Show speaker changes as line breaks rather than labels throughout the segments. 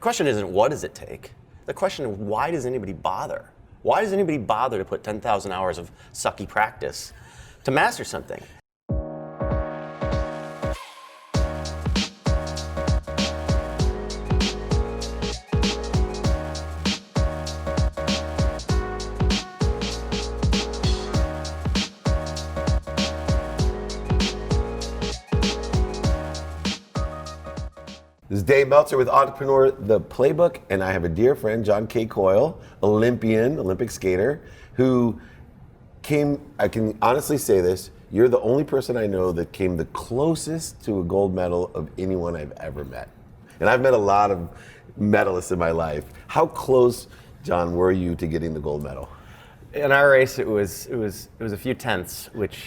The question isn't what does it take? The question is why does anybody bother? Why does anybody bother to put 10,000 hours of sucky practice to master something?
This is Dave Meltzer with Entrepreneur The Playbook, and I have a dear friend, John K. Coyle, Olympic skater, who came, I can honestly say this, you're the only person I know that came the closest to a gold medal of anyone I've ever met. And I've met a lot of medalists in my life. How close, John, were you to getting the gold medal?
In our race, it was a few tenths, which,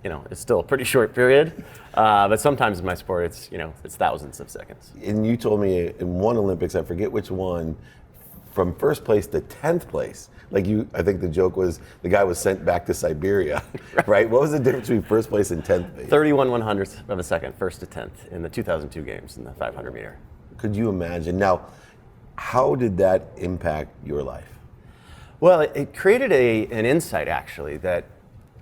you know, it's still a pretty short period. But sometimes in my sport, it's thousands of seconds.
And you told me in one Olympics, I forget which one, from first place to 10th place. I think the joke was the guy was sent back to Siberia, right? What was the difference between first place and 10th place?
31 100ths of a second, first to 10th in the 2002 games in the 500 meter.
Could you imagine? Now, how did that impact your life?
Well, it created an insight, actually, that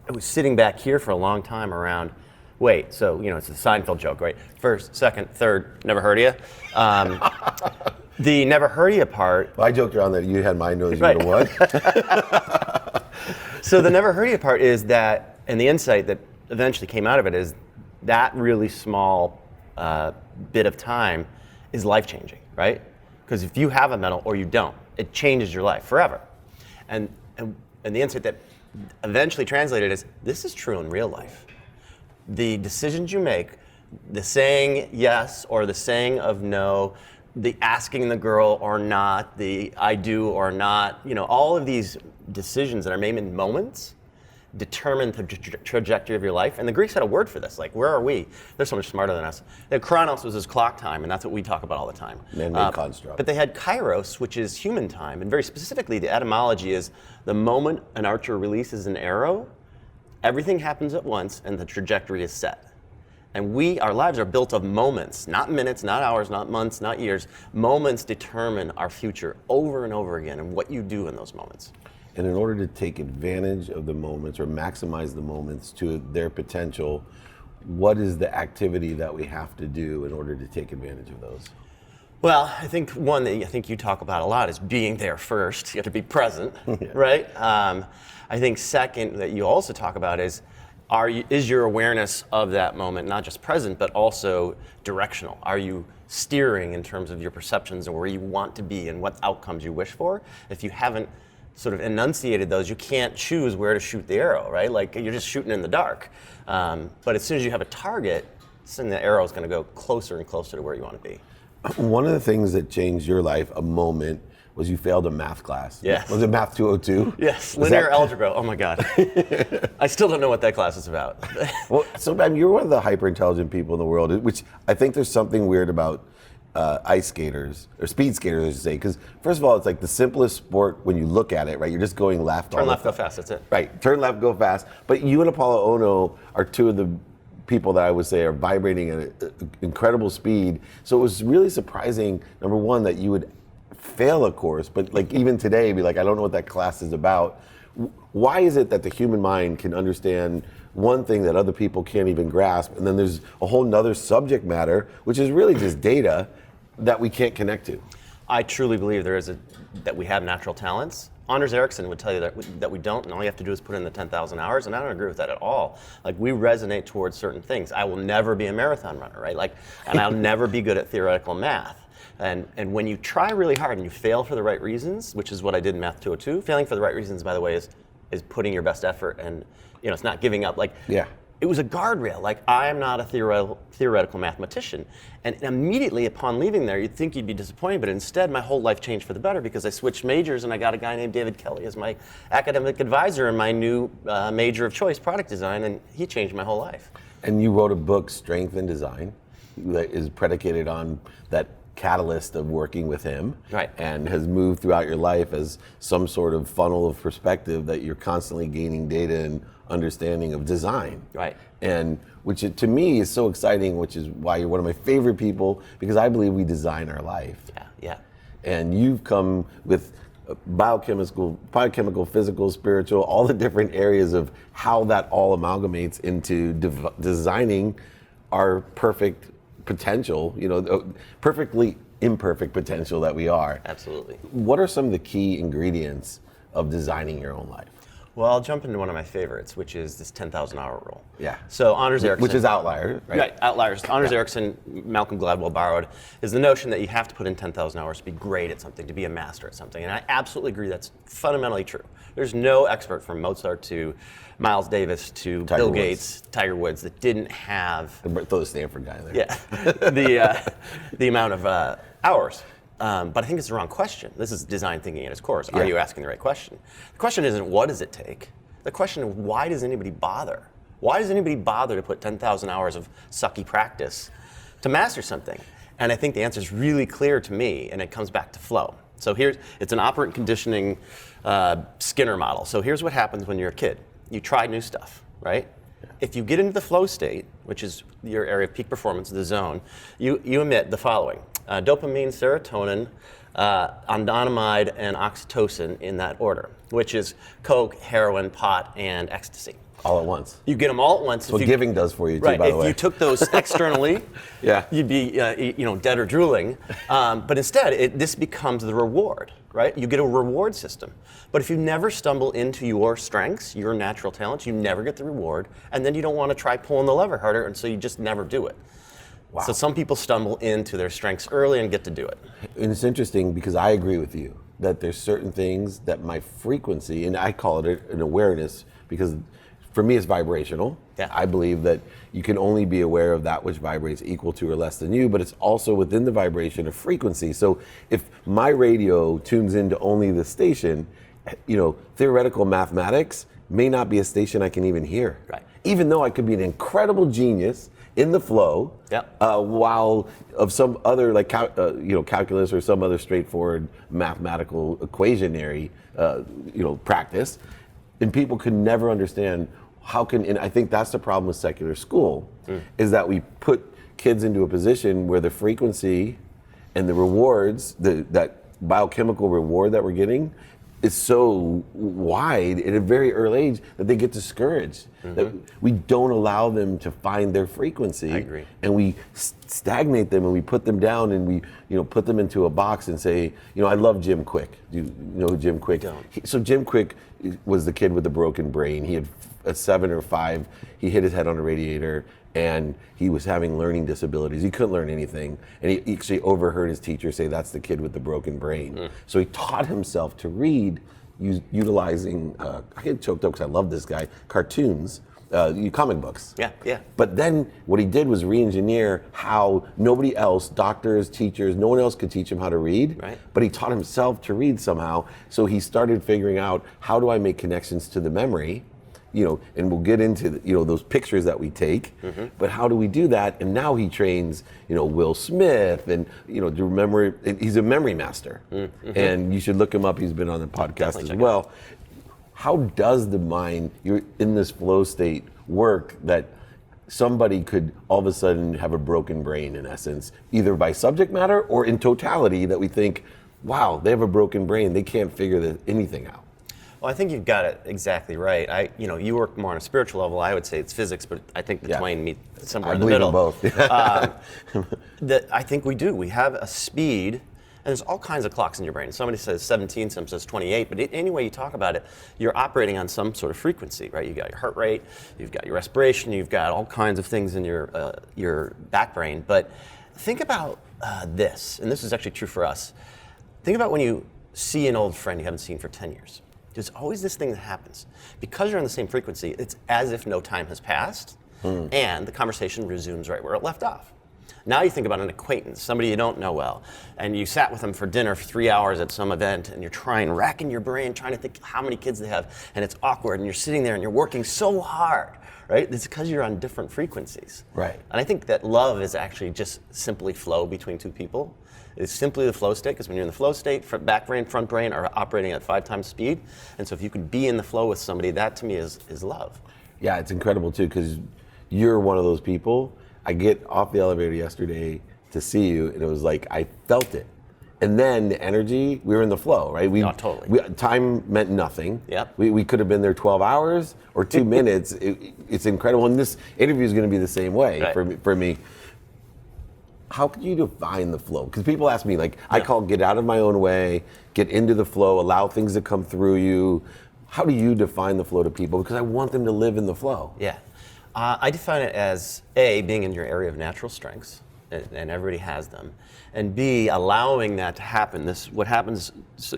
I was sitting back here for a long time around, wait, so, you know, it's a Seinfeld joke, right? First, second, third, never heard of you. The never heard of you part.
Well, I joked around that you had my nose, you
right.
would have won.
So the never heard of you part is that, and the insight that eventually came out of it is that really small bit of time is life-changing, right? Because if you have a medal or you don't, it changes your life forever. And the insight that eventually translated is, this is true in real life. The decisions you make, the saying yes or the saying of no, the asking the girl or not, the I do or not, you know, all of these decisions that are made in moments determine the trajectory of your life. And the Greeks had a word for this, like, where are we? They're so much smarter than us. The chronos was his clock time, and that's what we talk about all the time.
Man-made construct.
But they had kairos, which is human time, and very specifically the etymology is the moment an archer releases an arrow, everything happens at once and the trajectory is set. And our lives are built of moments, not minutes, not hours, not months, not years. Moments determine our future over and over again and what you do in those moments.
And in order to take advantage of the moments or maximize the moments to their potential, what is the activity that we have to do in order to take advantage of those?
Well, I think one that I think you talk about a lot is being there first. You have to be present, yeah. Right? I think second that you also talk about is your awareness of that moment not just present but also directional? Are you steering in terms of your perceptions and where you want to be and what outcomes you wish for? If you haven't sort of enunciated those, you can't choose where to shoot the arrow, right? Like you're just shooting in the dark. But as soon as you have a target, then the arrow is going to go closer and closer to where you want to be.
One of the things that changed your life, a moment, was you failed a math class.
Yes.
Was it Math 202?
Yes, linear algebra. Oh my God. I still don't know what that class is about.
Well, so you're one of the hyper-intelligent people in the world, which I think there's something weird about ice skaters, or speed skaters, I should say, because first of all, it's like the simplest sport when you look at it, right? You're just going left.
Turn left, go fast, that's it.
Right, turn left, go fast. But you and Apollo Ono are two of the people that I would say are vibrating at an incredible speed. So it was really surprising, number one, that you would fail a course, but like even today, be like, I don't know what that class is about. Why is it that the human mind can understand one thing that other people can't even grasp, and then there's a whole nother subject matter, which is really just data, that we can't connect to?
I truly believe that we have natural talents. Anders Ericsson would tell you that we don't, and all you have to do is put in the 10,000 hours, and I don't agree with that at all. Like, we resonate towards certain things. I will never be a marathon runner, right? Like, and I'll never be good at theoretical math. And when you try really hard and you fail for the right reasons, which is what I did in Math 202, failing for the right reasons, by the way, is putting your best effort, and you know, it's not giving up. Like,
yeah.
It was a guardrail. Like, I am not a theoretical mathematician. And immediately upon leaving there, you'd think you'd be disappointed, but instead my whole life changed for the better because I switched majors and I got a guy named David Kelly as my academic advisor in my new major of choice, product design, and he changed my whole life.
And you wrote a book, Strength and Design, that is predicated on that catalyst of working with him,
Right.
and has moved throughout your life as some sort of funnel of perspective that you're constantly gaining data and understanding of design.
Right.
And which to me is so exciting, which is why you're one of my favorite people, because I believe we design our life.
Yeah.
And you've come with biochemical, physical, spiritual, all the different areas of how that all amalgamates into designing our perfect potential, perfectly imperfect potential that we are.
Absolutely.
What are some of the key ingredients of designing your own life?
Well, I'll jump into one of my favorites, which is this 10,000 hour rule.
Yeah.
So Anders Ericsson,
Which is Outliers, right?
Right, Outliers. Anders Ericsson, Malcolm Gladwell borrowed, is the notion that you have to put in 10,000 hours to be great at something, to be a master at something. And I absolutely agree that's fundamentally true. There's no expert from Mozart to Miles Davis to Bill Gates, Tiger Woods, that didn't have...
Throw the Stanford guy there.
Yeah, the amount of hours. But I think it's the wrong question. This is design thinking at its core. Are you asking the right question? The question isn't what does it take? The question is why does anybody bother? Why does anybody bother to put 10,000 hours of sucky practice to master something? And I think the answer is really clear to me, and it comes back to flow. So it's an operant conditioning Skinner model. So here's what happens when you're a kid. You try new stuff, right? If you get into the flow state, which is your area of peak performance, the zone, you emit the following. Dopamine, serotonin, anandamide, and oxytocin in that order, which is coke, heroin, pot, and ecstasy.
All at once.
You get them all at once.
That's what giving does for you, too, by the way.
If you took those externally, you'd be dead or drooling. But instead, this becomes the reward, right? You get a reward system. But if you never stumble into your strengths, your natural talents, you never get the reward, and then you don't want to try pulling the lever harder, and so you just never do it. Wow. So some people stumble into their strengths early and get to do it.
And it's interesting because I agree with you that there's certain things that my frequency, and I call it an awareness because for me it's vibrational.
Yeah.
I believe that you can only be aware of that which vibrates equal to or less than you, but it's also within the vibration of frequency. So if my radio tunes into only the station, theoretical mathematics may not be a station I can even hear.
Right.
Even though I could be an incredible genius in the flow, while of some other calculus or some other straightforward mathematical equationary practice, and people could never understand and I think that's the problem with secular school, is that we put kids into a position where the frequency and the rewards, that biochemical reward that we're getting, is so wide at a very early age that they get discouraged. That we don't allow them to find their frequency.
I agree.
And we stagnate them and we put them down and we put them into a box and say, I love Jim Quick. Do you know Jim Quick? So Jim Quick was the kid with the broken brain. He had at 7 or 5, he hit his head on a radiator and he was having learning disabilities. He couldn't learn anything. And he actually overheard his teacher say, that's the kid with the broken brain. So he taught himself to read utilizing, I get choked up because I love this guy, cartoons, comic books.
Yeah.
But then what he did was re-engineer how nobody else, doctors, teachers, no one else could teach him how to read.
Right.
But he taught himself to read somehow. So he started figuring out, how do I make connections to the memory? And we'll get into those pictures that we take, but how do we do that? And now he trains, Will Smith, and he's a memory master, and you should look him up. He's been on the podcast as well. How does the mind, you're in this flow state, work that somebody could all of a sudden have a broken brain, in essence, either by subject matter or in totality, that we think, wow, they have a broken brain, they can't figure anything out?
Well, I think you've got it exactly right. You work more on a spiritual level. I would say it's physics, but I think the twain meet somewhere in the middle.
I believe in both.
I think we do. We have a speed, and there's all kinds of clocks in your brain. Somebody says 17, some says 28, but any way you talk about it, you're operating on some sort of frequency, right? You've got your heart rate, you've got your respiration, you've got all kinds of things in your back brain. But think about this, and this is actually true for us. Think about when you see an old friend you haven't seen for 10 years. There's always this thing that happens. Because you're on the same frequency, it's as if no time has passed, and the conversation resumes right where it left off. Now you think about an acquaintance, somebody you don't know well, and you sat with them for dinner for 3 hours at some event, and you're racking your brain, trying to think how many kids they have, and it's awkward, and you're sitting there and you're working so hard, right? It's because you're on different frequencies.
Right.
And I think that love is actually just simply flow between two people. It's simply the flow state, because when you're in the flow state, back brain, front brain are operating at 5 times speed. And so if you could be in the flow with somebody, that to me is love.
Yeah, it's incredible too, because you're one of those people. I get off the elevator yesterday to see you, and it was like, I felt it. And then the energy, we were in the flow, right?
Totally.
Time meant nothing.
Yep.
We could have been there 12 hours or 2 minutes. It's incredible. And this interview is going to be the same way for me. How can you define the flow? Because people ask me, like, I call get out of my own way, get into the flow, allow things to come through you. How do you define the flow to people? Because I want them to live in the flow.
Yeah. I define it as A, being in your area of natural strengths, and everybody has them, and B, allowing that to happen. What happens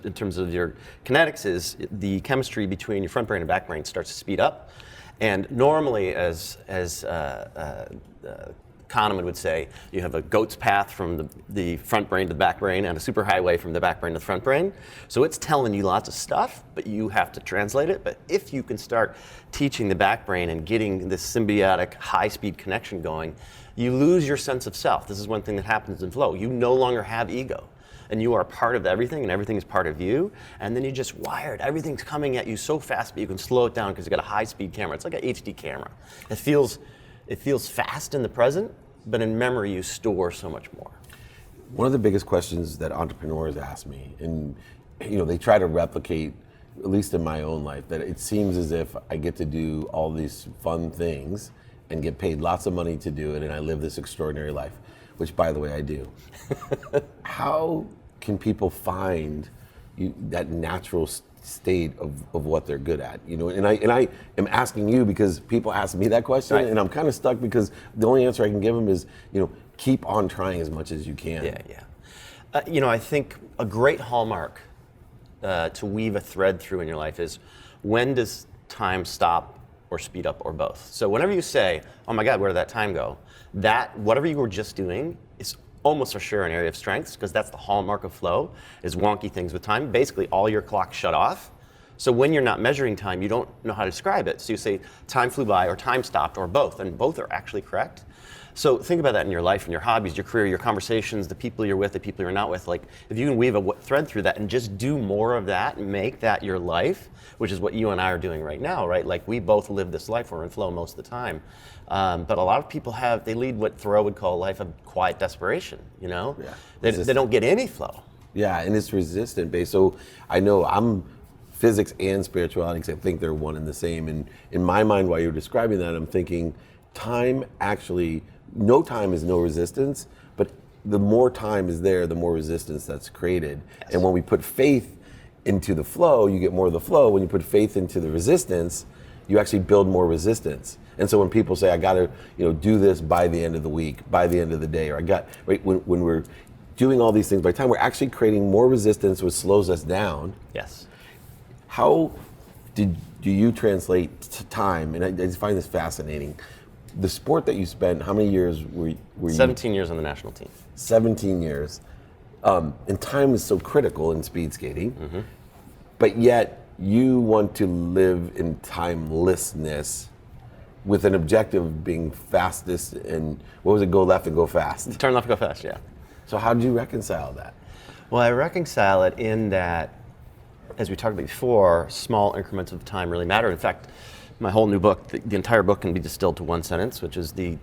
in terms of your kinetics is the chemistry between your front brain and back brain starts to speed up. And normally, as Kahneman would say, you have a goat's path from the front brain to the back brain and a superhighway from the back brain to the front brain. So it's telling you lots of stuff, but you have to translate it. But if you can start teaching the back brain and getting this symbiotic high-speed connection going, you lose your sense of self. This is one thing that happens in flow. You no longer have ego. And you are part of everything, and everything is part of you. And then you're just wired. Everything's coming at you so fast, but you can slow it down because you've got a high-speed camera. It's like an HD camera. It feels fast in the present, but in memory you store so much more.
One of the biggest questions that entrepreneurs ask me, and they try to replicate, at least in my own life, that it seems as if I get to do all these fun things and get paid lots of money to do it, and I live this extraordinary life, which, by the way, I do. How can people find that natural state of what they're good at? And I am asking you because people ask me that question, right. And I'm kind of stuck because the only answer I can give them is, keep on trying as much as you can.
Yeah. I think a great hallmark to weave a thread through in your life is, when does time stop or speed up or both? So whenever you say, oh my God, where did that time go? That, whatever you were just doing is almost for sure an area of strengths, because that's the hallmark of flow, is wonky things with time. Basically, all your clocks shut off. So when you're not measuring time, you don't know how to describe it. So you say time flew by or time stopped or both, and both are actually correct. So think about that in your life, in your hobbies, your career, your conversations, the people you're with, the people you're not with. Like, if you can weave a thread through that and just do more of that and make that your life, which is what you and I are doing right now, right? Like, we both live this life, we're in flow most of the time. But a lot of people they lead what Thoreau would call a life of quiet desperation, Yeah. They don't get any flow.
Yeah, and it's resistant based. So I know I'm physics and spirituality, because I think they're one and the same. And in my mind, while you're describing that, I'm thinking time actually, no time is no resistance, but the more time is there, the more resistance that's created. Yes. And when we put faith into the flow, you get more of the flow. When you put faith into the resistance, you actually build more resistance. And so when people say, I gotta, do this by the end of the week, by the end of the day, or when we're doing all these things by time, we're actually creating more resistance, which slows us down.
Yes.
How do you translate time? And I just find this fascinating. The sport that you spent, how many years were you?
17 years on the national team.
17 years. And time is so critical in speed skating, but yet you want to live in timelessness with an objective of being fastest, and what was it, go left and go fast?
Turn left and go fast, yeah.
So how did you reconcile that?
Well, I reconcile it in that, as we talked about before, small increments of time really matter. In fact, my whole new book, the entire book can be distilled to one sentence, which is now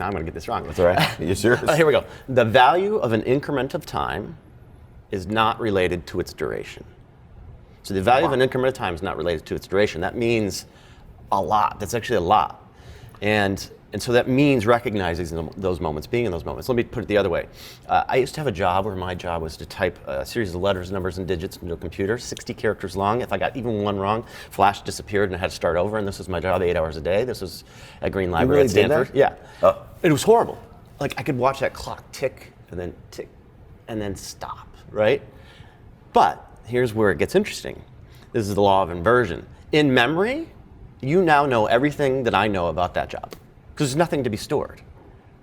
I'm going to get this wrong.
That's all right. It's yours.
Here we go. The value of an increment of time is not related to its duration. So the value of an increment of time is not related to its duration. That means a lot. That's actually a lot. And so that means recognizing those moments, being in those moments. Let me put it the other way. I used to have a job where my job was to type a series of letters, numbers, and digits into a computer, 60 characters long. If I got even one wrong, Flash disappeared and I had to start over, and this was my job 8 hours a day. This was at Green Library at Stanford. Yeah.
Oh.
It was horrible. Like, I could watch that clock tick and then stop, right? But here's where it gets interesting. This is the law of inversion. In memory, you now know everything that I know about that job because there's nothing to be stored,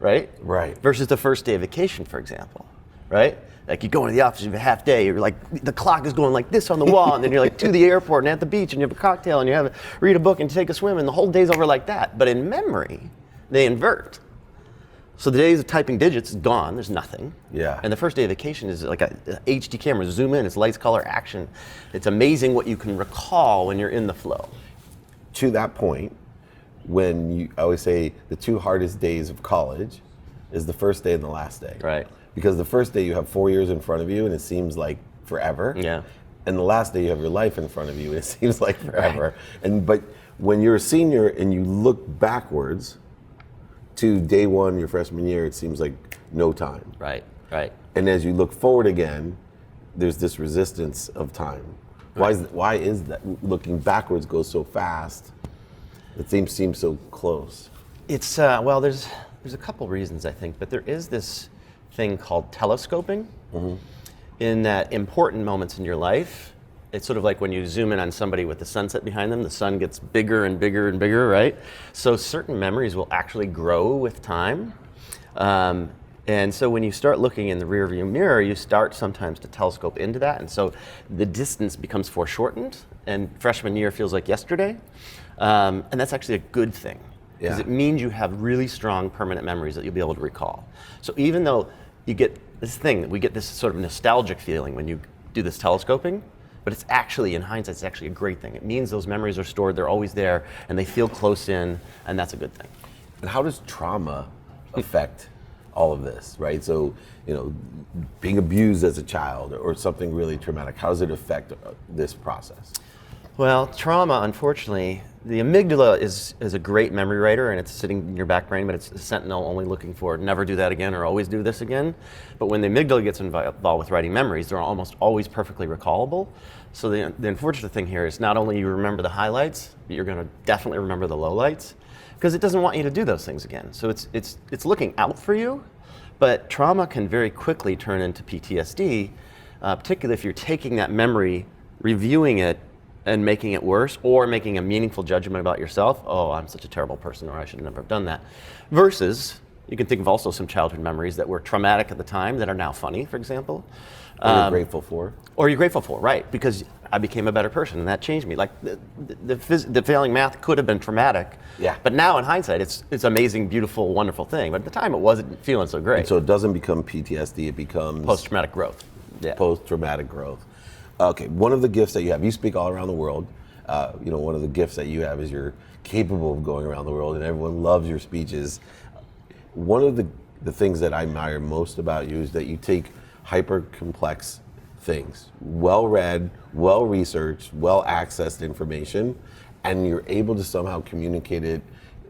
right?
Right.
Versus the first day of vacation, for example, right? Like you go into the office, you have a half day, you're like, the clock is going like this on the wall, and then you're like to the airport and at the beach, and you have a cocktail, and you read a book and take a swim, and the whole day's over like that. But in memory, they invert. So the days of typing digits is gone, there's nothing.
Yeah.
And the first day of vacation is like a HD camera, zoom in, it's lights, color, action. It's amazing what you can recall when you're in the flow.
To that point, I always say the 2 hardest days of college is the first day and the last day.
Right.
Because the first day you have 4 years in front of you and it seems like forever.
Yeah.
And the last day you have your life in front of you and it seems like forever.
Right.
But when you're a senior and you look backwards to day one, your freshman year, it seems like no time.
Right, right.
And as you look forward again, there's this resistance of time. Why is that? Looking backwards goes so fast. It seems so close.
It's well, there's a couple reasons I think, but there is this thing called telescoping. Mm-hmm. In that important moments in your life, it's sort of like when you zoom in on somebody with the sunset behind them, the sun gets bigger and bigger and bigger, right? So certain memories will actually grow with time. And so when you start looking in the rearview mirror, you start sometimes to telescope into that. And so the distance becomes foreshortened, and freshman year feels like yesterday. And that's actually a good thing, because it means you have really strong permanent memories that you'll be able to recall. So even though you get this thing, we get this sort of nostalgic feeling when you do this telescoping, but it's actually, in hindsight, it's actually a great thing. It means those memories are stored, they're always there, and they feel close in, and that's a good thing.
And how does trauma affect all of this, right? So, being abused as a child or something really traumatic, how does it affect this process?
Well, trauma, unfortunately, the amygdala is a great memory writer, and it's sitting in your back brain, but it's a sentinel only looking for never do that again or always do this again. But when the amygdala gets involved with writing memories, they're almost always perfectly recallable. So the unfortunate thing here is not only you remember the highlights, but you're going to definitely remember the lowlights, because it doesn't want you to do those things again. So it's looking out for you, but trauma can very quickly turn into PTSD, particularly if you're taking that memory, reviewing it, and making it worse, or making a meaningful judgment about yourself. Oh, I'm such a terrible person, or I should never have done that. Versus, you can think of also some childhood memories that were traumatic at the time that are now funny, for example.
Or you're grateful for.
Or you're grateful for, right, because I became a better person and that changed me. Like the failing math could have been traumatic, but now in hindsight, it's amazing, beautiful, wonderful thing. But at the time, it wasn't feeling so great.
And so it doesn't become PTSD, it becomes
post-traumatic growth. Yeah.
Post-traumatic growth. Okay, one of the gifts that you have, you speak all around the world. One of the gifts that you have is you're capable of going around the world and everyone loves your speeches. One of the things that I admire most about you is that you take hyper complex things, well-read, well-researched, well-accessed information, and you're able to somehow communicate it.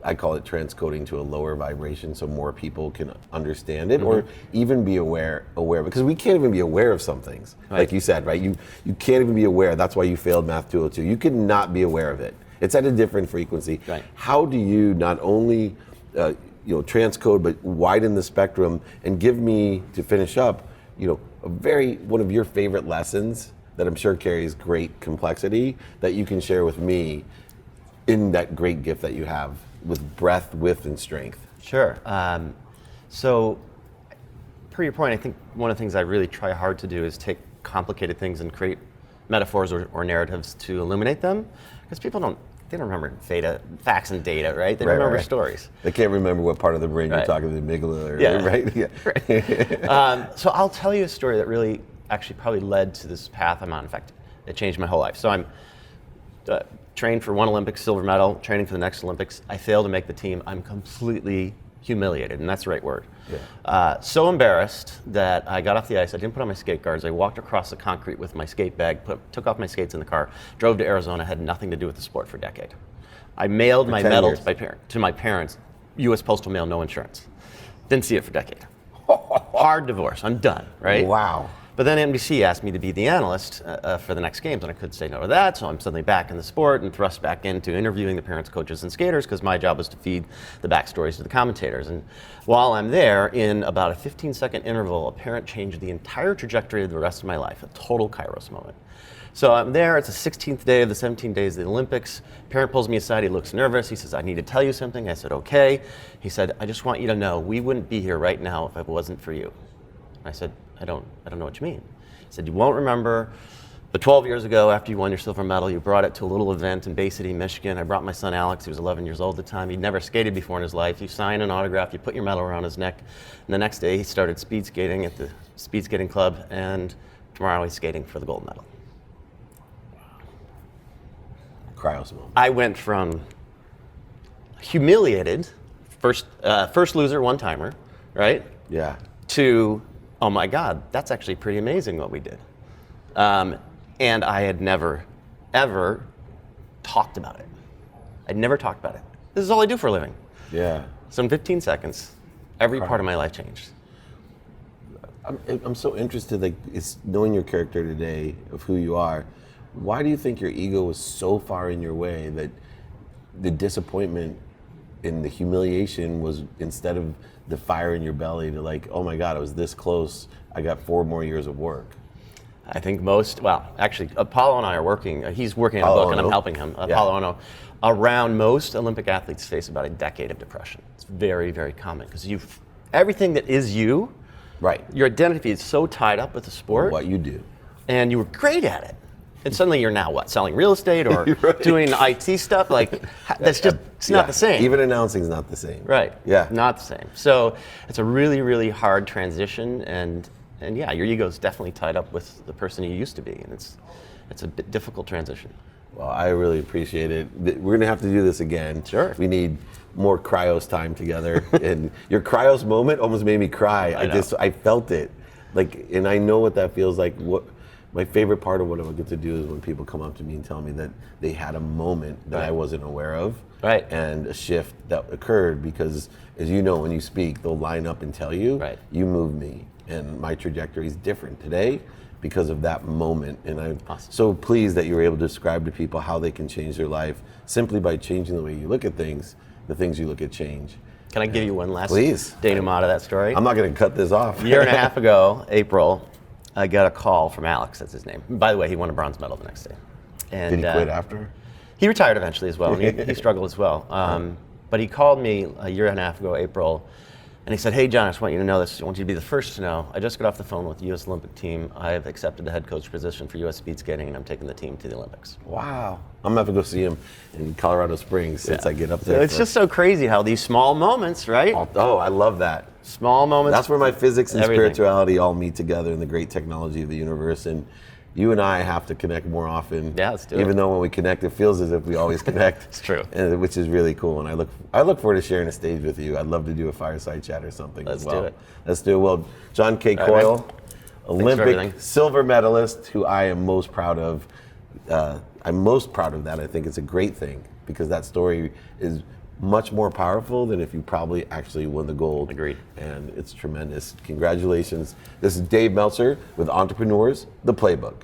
I call it transcoding to a lower vibration so more people can understand it, or even be aware, because we can't even be aware of some things. Right. Like you said, right? You can't even be aware. That's why you failed Math 202. You could not be aware of it. It's at a different frequency.
Right.
How do you not only transcode, but widen the spectrum and give me, to finish up, one of your favorite lessons that I'm sure carries great complexity that you can share with me in that great gift that you have with breadth, width, and strength?
Sure. So, per your point, I think one of the things I really try hard to do is take complicated things and create metaphors or narratives to illuminate them, because people don't remember facts and data, right? They remember stories.
They can't remember what part of the brain you're talking to, the amygdala, right? Yeah.
Right. So I'll tell you a story that really actually probably led to this path I'm on. In fact, it changed my whole life. So I'm trained for one Olympic silver medal, training for the next Olympics. I fail to make the team. I'm completely humiliated, and that's the right word. Yeah. So embarrassed that I got off the ice. I didn't put on my skate guards. I walked across the concrete with my skate bag, took off my skates in the car, drove to Arizona, had nothing to do with the sport for a decade. I mailed my medal to my parents, U.S. Postal Mail, no insurance. Didn't see it for a decade. Hard divorce. I'm done, right?
Wow.
But then NBC asked me to be the analyst for the next games, and I couldn't say no to that, so I'm suddenly back in the sport and thrust back into interviewing the parents, coaches, and skaters, because my job was to feed the backstories to the commentators. And while I'm there, in about a 15-second interval, a parent changed the entire trajectory of the rest of my life, a total Kairos moment. So I'm there, it's the 16th day of the 17 days of the Olympics. Parent pulls me aside, he looks nervous. He says, I need to tell you something. I said, okay. He said, I just want you to know, we wouldn't be here right now if it wasn't for you. I said, I don't know what you mean. He said, you won't remember, but 12 years ago, after you won your silver medal, you brought it to a little event in Bay City, Michigan. I brought my son Alex, he was 11 years old at the time. He'd never skated before in his life. You sign an autograph, you put your medal around his neck, and the next day he started speed skating at the speed skating club, and tomorrow he's skating for the gold medal.
Cryos moment.
I went from humiliated, first loser, one-timer, right?
Yeah.
To, oh my God, that's actually pretty amazing what we did. And I had never, ever talked about it. I'd never talked about it. This is all I do for a living.
Yeah.
So in 15 seconds, every part of my life changed.
I'm so interested, like, it's knowing your character today of who you are. Why do you think your ego was so far in your way that the disappointment and the humiliation was, instead of the fire in your belly to like, oh my God, I was this close, I got 4 more years of work?
I think actually, Apollo and I are working, he's working on a book and I'm helping him. Apollo Ono, around most Olympic athletes face about a decade of depression. It's very, very common because everything that is you,
right?
Your identity is so tied up with the sport.
What you do.
And you were great at it. And suddenly you're now what, selling real estate or doing IT stuff? Like, that's just, it's not the same.
Even announcing is not the same.
Right.
Yeah.
Not the same. So it's a really, really hard transition, and yeah, your ego's definitely tied up with the person you used to be, and it's a bit difficult transition.
Well, I really appreciate it. We're gonna have to do this again.
Sure.
We need more cryos time together. And your cryos moment almost made me cry. I felt it. Like, and I know what that feels like. What my favorite part of what I get to do is when people come up to me and tell me that they had a moment that I wasn't aware of.
Right.
And a shift that occurred because, as you know, when you speak, they'll line up and tell you, you move me. And my trajectory is different today because of that moment. And I'm so pleased that you were able to describe to people how they can change their life simply by changing the way you look at things, the things you look at change.
Can I give you one last
Please.
denouement of that story?
I'm not going to cut this off.
A year and a half ago, April, I got a call from Alex, that's his name. By the way, he won a bronze medal the next day. And,
did he quit after?
He retired eventually as well, and he struggled as well. But he called me a year and a half ago, April, and he said, hey John, I just want you to know this. I want you to be the first to know. I just got off the phone with the U.S. Olympic team. I have accepted the head coach position for U.S. speed skating, and I'm taking the team to the Olympics.
Wow. I'm going to have to go see him in Colorado Springs since I get up there.
So it's just so crazy how these small moments, right?
Oh, I love that.
Small moments.
That's where my physics and
everything.
spirituality all meet together in the great technology of the universe. And you and I have to connect more often.
Yeah, let's do it.
Even though when we connect, it feels as if we always connect.
It's true.
And, which is really cool. And I look forward to sharing a stage with you. I'd love to do a fireside chat or something as well. Let's do it. Well, John K. Coyle, Olympic silver medalist, who I am most proud of. I'm most proud of that. I think it's a great thing because that story is much more powerful than if you probably actually won the gold.
Agreed.
And it's tremendous. Congratulations. This is Dave Meltzer with Entrepreneurs, The Playbook.